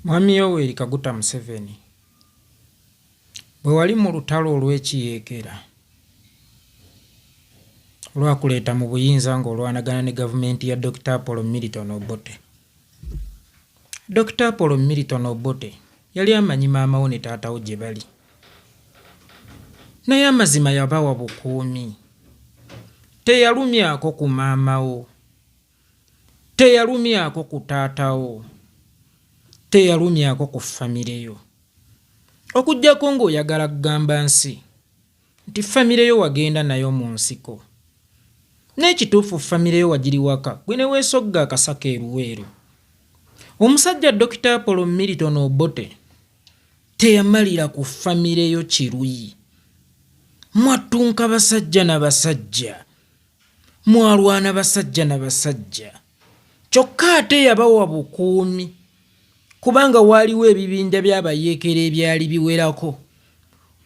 Mwami Yoweri Kaguta Museveni bwe wali mu lutalo olw'ekiyeekera olwakuleeta mu buyinza ng'olwanagana ne gavumenti ya Dr. Apollo Milton Obote. Dr. Apollo Milton Obote yali amanyi maama wo ne taata wo gye bali, naye amazima yabawa bukuumi. Teyalumyako ku maama wo, teyalumyako ku taata wo, teyalumyako ku famire yo, okuggyako ng'oyagala kugamba nsi nti famire yo wagenda nayo mu nsiko, n'ekituufu famire yo wagiri waka gwe ne weesogga akasaka eruweeru. Omusajja Dr. Apollo Milton Obote teyamalira ku famire yo kiruyi. Mwattunka basajja na basajja, mwalwana basajja na basajja, kyokka ate yabawa bukuumi kubanga waaliwo ebibinja by'abayeekera ebyali biwerako.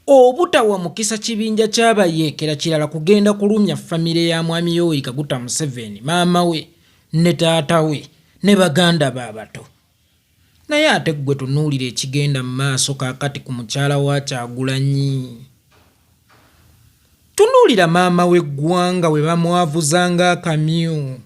Obutawa mukisa kibinja ky'abayeekera kirala kugenda kulumya famire ya Mwami Yoweri Kaguta Museveni, maama we ne taata we ne baganda be abato. Naye ate gwe tunuulira ekigenda mu maaso kaakati ku mukyala wa Kyagulanyi. Tunuulira maama w'eggwanga we bamwavuzanga akamyu.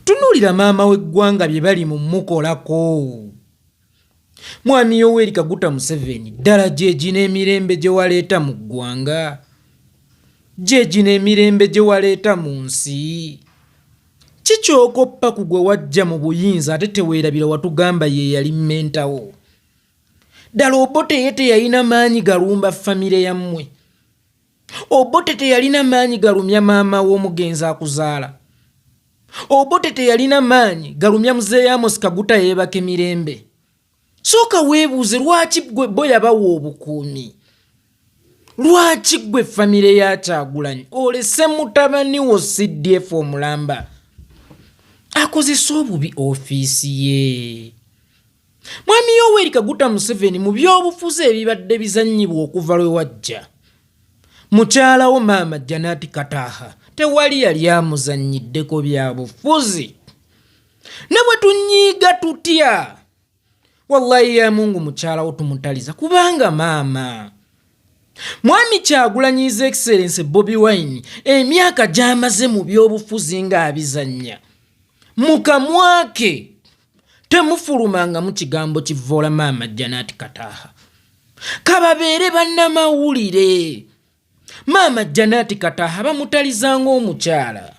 Tunuulira maama w'eggwanga bye bali mu mukolako. Mwami Yoweri Kaguta Museveni ddala gyegi n'emirembe gye waleeta mu ggwanga, gyegi n'emirembe gye waleeta mu nsi. Kikyokoppa ku gwe wajja mu buyinza ate teweerabira watugamba ye yali mmentawo. Ddala Obote ye teyalina maanyi galumba famire yammwe. Obote teyalina maanyi galumya maama w'omugenzi akuzaala. Obote teyalina maanyi galumya muzeeyi Amos Kaguta yeebaka emirembe. Sooka weebuuze lwaki gwe bo yabawa obukuumi? Lwaki gwe famire ya Kyagulanyi olese mutabani wo CDF omulamba akozesa obubi ofiisi ye? Mwami Yoweri Kaguta Museveni mu by'obufuzi ebibadde bizannyibwa okuva lwe wajja, mukyala wo maama Janet Kataha tewali yali amuzannyiddeko bya bufuzi. Ne bwe tunyiiga tutya, wallahi ya Mungu mukyala wo tumutaliza kubanga maama Mwami Kyagulanyi His Excellency Bobi Wine emyaka gy'amaze mu by'obufuzi ng'abizannya mu kamwa ke temufulumanga mu kigambo kivvoola maama Janet Kataha. Kababeere bannamawulire. Maama Janet Kataha bamutaliza ng'omukyala,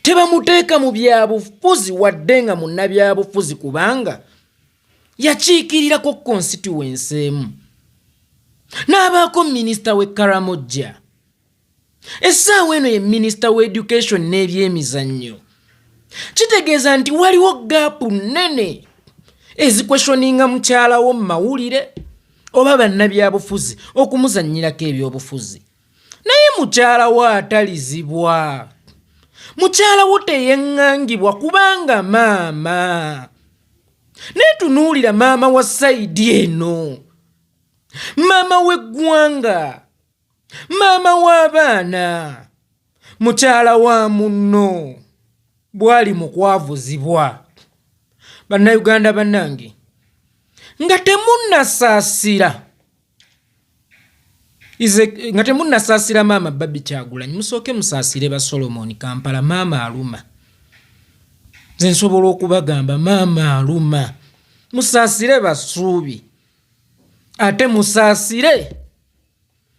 tebamuteeka mu byabufuzi wadde nga munnabyabufuzi kubanga yakiikirirako constituency emu n'abaako minisita w'e Karamoja. Essaawa eno ye minisita w'education n'ebyemizannyo. Kitegeeza nti waliwo gaapu nnene ezikwesyoninga mukyala wo mu mawulire oba bannabyabufuzi okumuzannyirako ebyobufuzi. Naye mukyala wo atalizibwa, mukyala wo teyeŋŋangibwa kubanga maama. Netunuulira maama wa sayidi eno, maama w'eggwanga, maama w'abaana, mukyala wa munno bwali mu kwavuzibwa. Bannayuganda bannange, nga temunnasaasira maama Baby Kyagulanyi, musooke musaasire ba Solomon Kampala. Maama aluma, nze nsobola okubagamba maama aluma. Musaasire Basuubi ate musaasire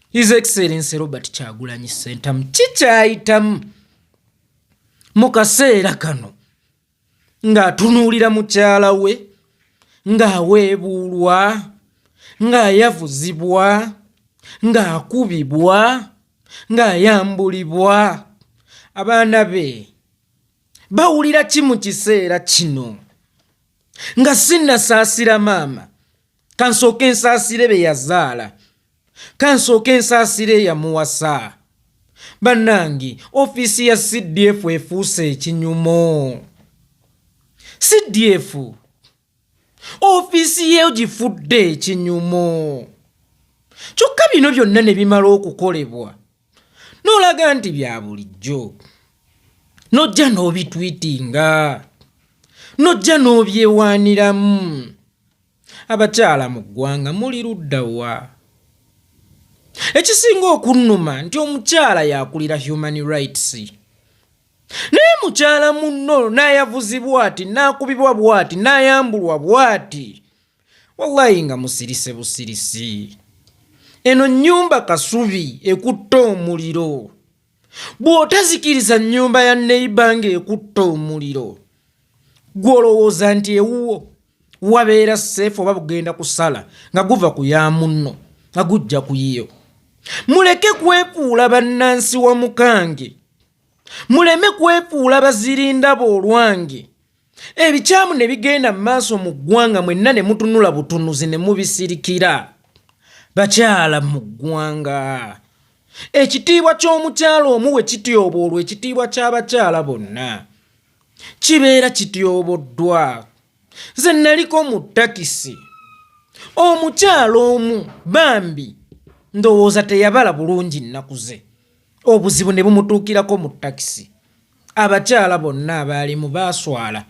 His Excellency Robert Kyagulanyi Ssentamu. Kikyayitamu mu kaseera kano ng'atunuulira mukyala we ng'aweebuulwa, ng'ayavuzibwa, ng'akubibwa, ng'ayambulibwa. Abaana be bawulira ki mu kiseera kino? Nga sinnasaasira maama, kansooke nsaasire be yazaala, kansooke nsaasire yamuwasa. Bannange, ofiisi ya CDF efuuse ekinyumo. CDF ofiisi ye gifudde ekinyumo. Kyokka bino byonna ne bimala okukolebwa n'olaga nti bya bulijjo, n'ojja n'obitwitinga nojja n'obyewaaniramu. Abakyala mu ggwanga muli ludda wa? Ekisinga okunnuma nti omukyala yakulira human rights. Naye mukyala munno n'ayavuzibwa ati, n'akubibwa bw'ati, n'ayambulwa bw'ati. Wallahi nga musirise busirisi. Eno nnyumba kasubi ekutta omuliro. Bw'otazikiriza nnyumba ya neighbor ng'ekutta omuliro, gw'olowooza nti ewuwo wabeera seefu oba bugenda kusala nga guva ku ya munno nga gujja ku yiyo. Muleke kwefuula bannansi wa mukange. Muleme kwefuula bazirindaba olwange. Ebikyamu ne bigenda mu maaso mu ggwanga mwenna ne mutunula butunuzi ne mubisirikira. Bakyala mu ggwanga. Ekitiibwa ky'omukyala omu we kityoboolwa ekitiibwa ky'abakyala bonna kibeera kityoboddwa. Nze naliko mu takisi omukyala omu bambi ndowooza teyabala bulungi nnaku ze, obuzibu ne bumutuukirako mu takisi. Abakyala bonna abaalimu baaswala.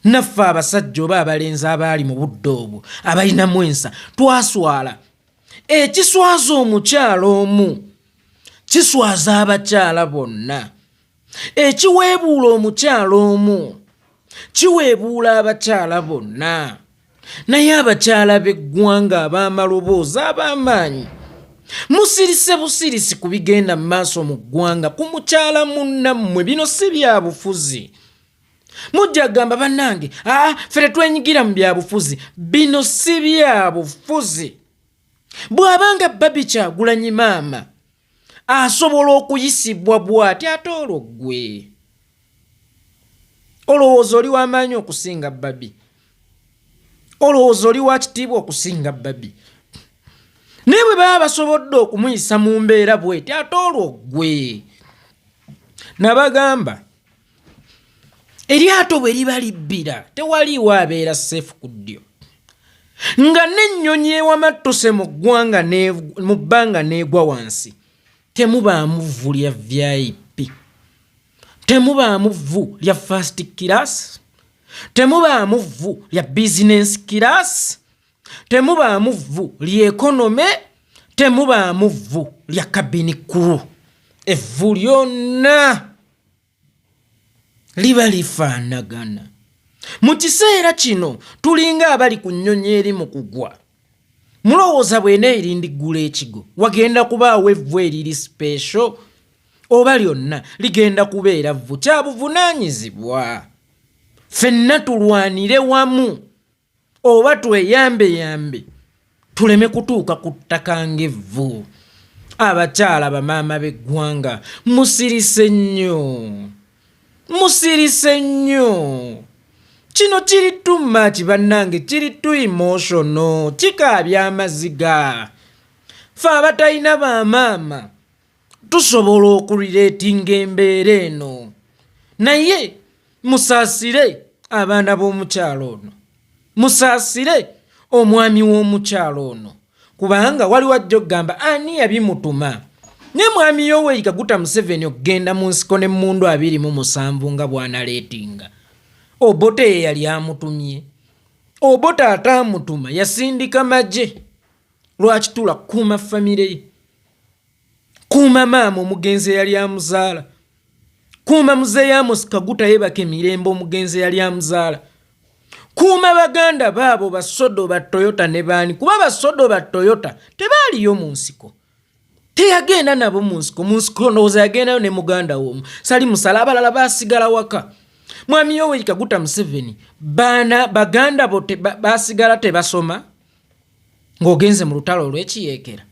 Naffe abasajja oba abalenzi abaali mu budde obwo abalinamu ensa twaswala. Ekiswaza omukyala omu kiswaza abakyala bonna. Ekiweebuula omukyala omu kiweebuula abakyala bonna. Naye abakyala b'eggwanga ab'amaloboozi ab'amaanyi musirise busirisi ku bigenda mu maaso mu ggwanga ku mukyala munnammwe. Bino si bya bufuzi. Mujja gamba bannange ffe tetwenyigira mu bya bufuzi. Bino si bya bufuzi. Bw'abanga Baby Kyagulanyi maama asobola okuyisibwa bw'ati ate olwo ggwe olowooza oli w'amaanyi okusinga Baby? Olowooza oli wa kitiibwa okusinga Baby? Naye bwe baba basobodde okumuyisa mu mbeera bw'eti ate olwo ggwe. Nabagamba eryato bwe liba libbira tewaliiwo abeera seefu ku ddyo. Nga n'ennyonyi ewamattuse mu ggwanga mu bbanga n'egwa wansi temubaamu vvu lya VIP, temubaamu vvu lya first class, temubaamu vvu lya business class, temubaamu vvu lya economy, temubaamu vvu lya cabin crew. Evvu lyonna liba lifaanagana. Mu kiseera kino tulinga abali ku nnyonyi eri mu kugwa. Mulowooza bw'ena erindiggula ekigo wagenda kubaawo evvu eriri special oba lyonna ligenda kubeera vvu kya buvunaanyizibwa? Ffenna tulwanire wamu oba tweyambe tuleme kutuuka ku ttaka ng'evvu. Abakyala bamaama b'eggwanga musirise nnyo, musirise nnyo. Kino kiri too much bannange, kiri too emotional, kikaabya amaziga. Ffe abatalina bamaama tusobola okulireetinga embeera eno. Naye musaasire abaana b'omukyalo ono, musaasire omwami w'omukyalo ono, kubanga waliwo ajja okugamba ani yabimutuma. Ne mwami Yoweri Kaguta Museveni okugenda mu nsiko n'emmundu 27 nga bw'analeetinga. Obote ye yali amutumye. Obote ataamutuma yasindika magye. Lwaki tula kuuma famire ye? Kuuma maama omugenzi yali amuzaala. Kuuma muzeeyi Amos Kaguta yebaka emirembe omugenzi yali amuzaala. Kuuma baganda baabo basodo ba Toyota ne baani, kuba basodo ba Toyota tebaaliyo mu nsiko. Teyagenda nabo mu nsiko ndowooza yagendayo ne muganda w'omu. Sali musala abalala baasigala waka. Mwami Yoweri Kaguta Museveni baganda bo baasigala tebasoma ng'ogenze mu lutalo olw'ekiyeekera.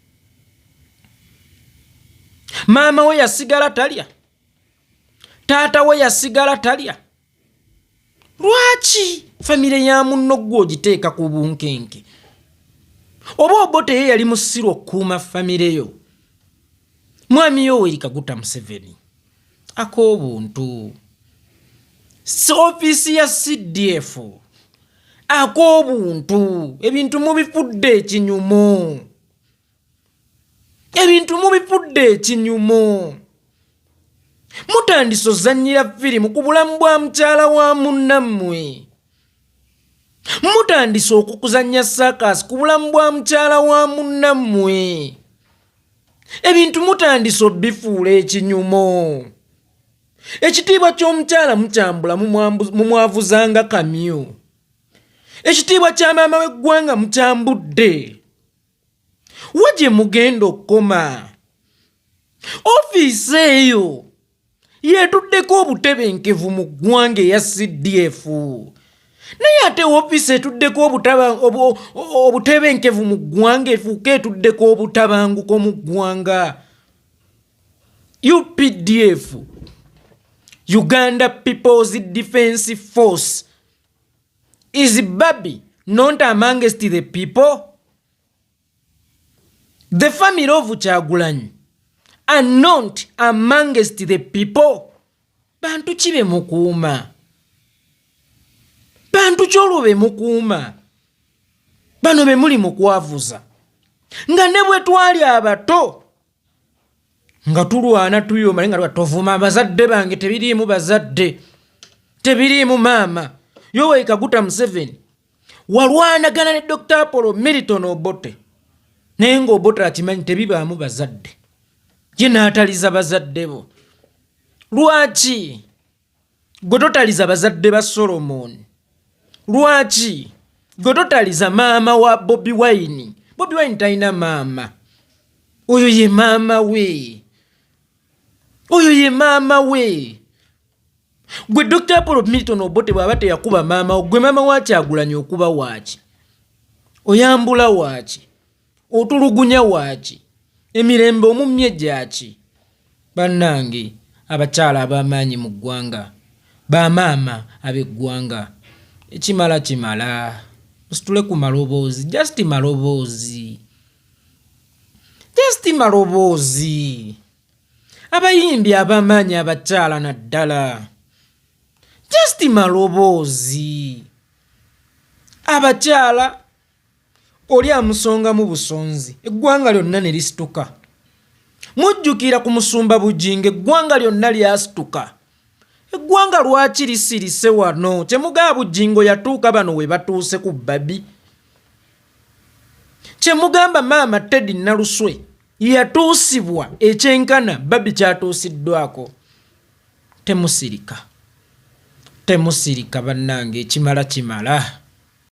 Maama we yasigala talya, taata we yasigala talya. Lwaki famire ya munno gwe ogiteeka ku bunkenke? Oba Obote ye yali musiru okukuuma famire yo. Mwami Yoweri Kaguta Museveni ak'obuntu. Ofisi ya CDF ak'obuntu. Ebintu mubifudde ekinyumo, ebintu mubifudde ekinyumo. Mutandise ozannyira firimu ku bulamu bwa mukyala wa munnammwe. mutandise okukuzannya saakasi ku bulamu bwa mukyala wa munnammwe. Ebintu mutandise obifuula ekinyumo. Ekitiibwa ky'omukyala mukyambula mumwavuzanga kamyu. Ekitiibwa kya maama w'eggwanga mukyambudde. Wa gye mugenda okukoma? Ofiisi eyo yeetuddeko obutebenkevu mu ggwanga eya CDF. Naye ate ofiisi etuddeko obutebenkevu mu ggwanga efuuka etuddeko obutabanguko mu ggwanga. UPDF, Uganda People's Defence Force, is Babi not amongst the people? The family of Kyagulanyi are not amongst the people? Bantu ki be mukuuma? Bantu kyolwo be mukuuma? Bano be muli mukwavuza. Nga ne bwe twali abato nga tulwana tuyoma nga tovuma abazadde bange tebiriimu bazadde. Tebiriimu maama. Yoweri Kaguta Museveni walwanagana ne Dr. Apollo Milton Obote. Naye ng'Obote akimanyi tebibaamu bazadde. Ye n'ataliza bazadde bo. Lwaki gwe totaliza bazadde ba Solomon? Lwaki gwe totaliza maama wa Bobi Wine? Bobi Wine talina maama. Oyo ye maama we. Oyo ye maama we. Gwe Dr. Apollo Milton Obote bw'aba teyakuba maama, gwe maama wa Kyagulanyi okuba waaki? Oyambula waaki? Otulugunya waaki? Emirembe omumye gyaki? Bannange abakyala ab'amaanyi mu ggwanga, bamaama ab'eggwanga, ekimala kimala. Musitule ku maloboozi, just maloboozi. Just maloboozi. Abayimbi ab'amaanyi abakyala naddala. Just maloboozi. Abakyala oli amusonga mu busonzi, eggwanga lyonna ne lisituka. Mujjukira ku Musumba Bujinga, eggwanga lyonna lyasituka. Eggwanga lwaki lisirise wano? Kyemugaa Bujingo yatuuka bano we batuuse ku Babi. Kyemugamba maama Teddy Naluswe yatuusibwa ekyenkana Babi kyatuusiddwako. Temusirika. Temusirika bannange, ekimala kimala.